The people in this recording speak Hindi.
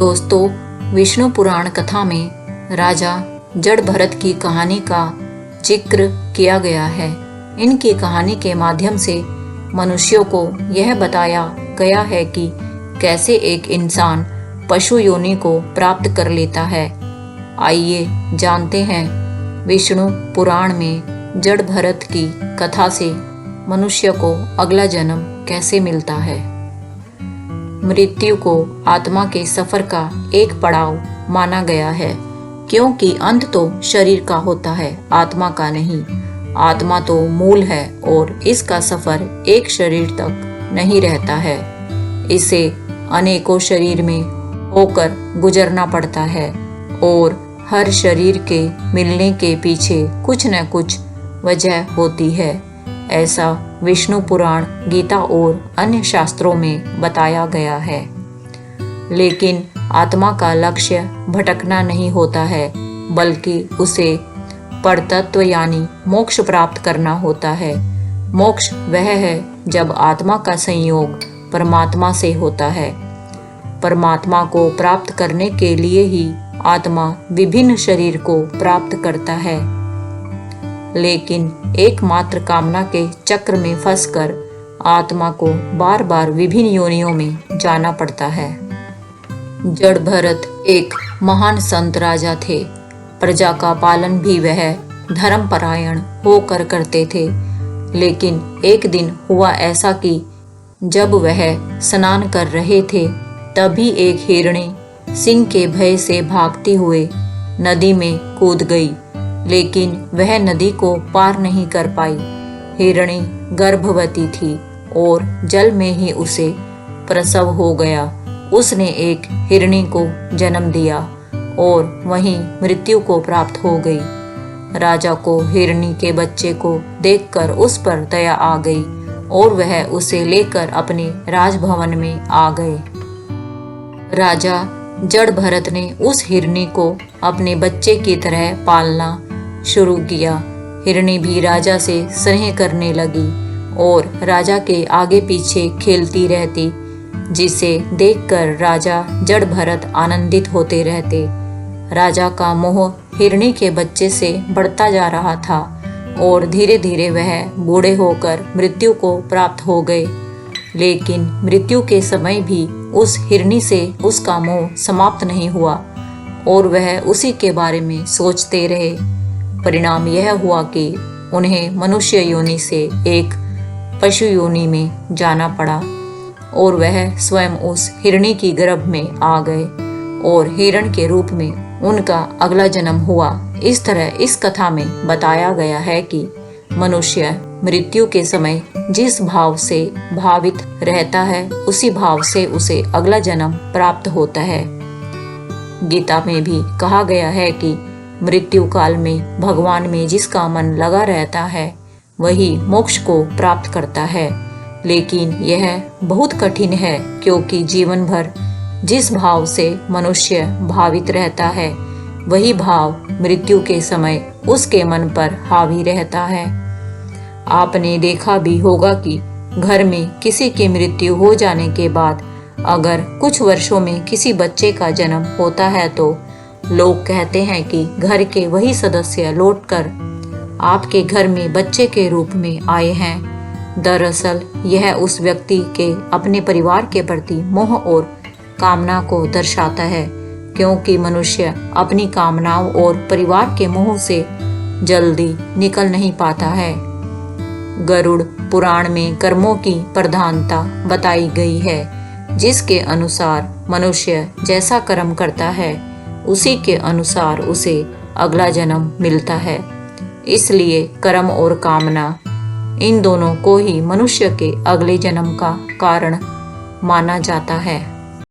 दोस्तों, विष्णु पुराण कथा में राजा जड़भरत की कहानी का जिक्र किया गया है। इनकी कहानी के माध्यम से मनुष्यों को यह बताया गया है कि कैसे एक इंसान पशु योनि को प्राप्त कर लेता है। आइए जानते हैं विष्णु पुराण में जड़भरत की कथा से मनुष्य को अगला जन्म कैसे मिलता है। मृत्यु को आत्मा के सफर का एक पड़ाव माना गया है, क्योंकि अंत तो शरीर का होता है, आत्मा का नहीं। आत्मा तो मूल है और इसका सफर एक शरीर तक नहीं रहता है। इसे अनेकों शरीर में होकर गुजरना पड़ता है और हर शरीर के मिलने के पीछे कुछ न कुछ वजह होती है। ऐसा विष्णु पुराण, गीता और अन्य शास्त्रों में बताया गया है। लेकिन आत्मा का लक्ष्य भटकना नहीं होता है, बल्कि उसे परतत्व यानी मोक्ष प्राप्त करना होता है। मोक्ष वह है जब आत्मा का संयोग परमात्मा से होता है। परमात्मा को प्राप्त करने के लिए ही आत्मा विभिन्न शरीर को प्राप्त करता है, लेकिन एकमात्र कामना के चक्र में फंसकर आत्मा को बार बार विभिन्न योनियों में जाना पड़ता है। जड़भरत एक महान संत राजा थे। प्रजा का पालन भी वह धर्मपरायण होकर करते थे। लेकिन एक दिन हुआ ऐसा कि जब वह स्नान कर रहे थे, तभी एक हिरणी सिंह के भय से भागती हुए नदी में कूद गई, लेकिन वह नदी को पार नहीं कर पाई। हिरणी गर्भवती थी और जल में ही उसे प्रसव हो गया। उसने एक हिरणी को जन्म दिया और वहीं मृत्यु को प्राप्त हो गई। राजा को हिरणी के बच्चे को देखकर उस पर दया आ गई और वह उसे लेकर अपने राजभवन में आ गए। राजा जड़भरत ने उस हिरणी को अपने बच्चे की तरह पालना शुरू किया। हिरणी भी राजा से स्नेह करने लगी और राजा के आगे पीछे खेलती रहती, जिसे देखकर राजा जड़भरत आनंदित होते रहते। राजा का मोह हिरणी के बच्चे से बढ़ता जा रहा था और धीरे धीरे वह बूढ़े होकर मृत्यु को प्राप्त हो गए। लेकिन मृत्यु के समय भी उस हिरणी से उसका मोह समाप्त नहीं हुआ और वह उसी के बारे में सोचते रहे। परिणाम यह हुआ कि उन्हें मनुष्य योनि से एक पशु योनि में जाना पड़ा और वह स्वयं उस हिरणी की गर्भ में आ गए और हिरण के रूप में उनका अगला जन्म हुआ। इस तरह इस कथा में बताया गया है कि मनुष्य मृत्यु के समय जिस भाव से भावित रहता है, उसी भाव से उसे अगला जन्म प्राप्त होता है। गीता में भी कहा गया है कि मृत्यु काल में भगवान में जिसका मन लगा रहता है, वही मोक्ष को प्राप्त करता है। लेकिन यह बहुत कठिन है, क्योंकि जीवन भर जिस भाव से मनुष्य भावित रहता है, वही भाव मृत्यु के समय उसके मन पर हावी रहता है। आपने देखा भी होगा कि घर में किसी की मृत्यु हो जाने के बाद अगर कुछ वर्षों में किसी बच्चे का जन्म होता है, तो लोग कहते हैं कि घर के वही सदस्य लौटकर आपके घर में बच्चे के रूप में आए हैं। दरअसल यह उस व्यक्ति के अपने परिवार के प्रति मोह और कामना को दर्शाता है, क्योंकि मनुष्य अपनी कामनाओं और परिवार के मोह से जल्दी निकल नहीं पाता है। गरुड़ पुराण में कर्मों की प्रधानता बताई गई है, जिसके अनुसार मनुष्य जैसा कर्म करता है, उसी के अनुसार उसे अगला जन्म मिलता है। इसलिए कर्म और कामना, इन दोनों को ही मनुष्य के अगले जन्म का कारण माना जाता है।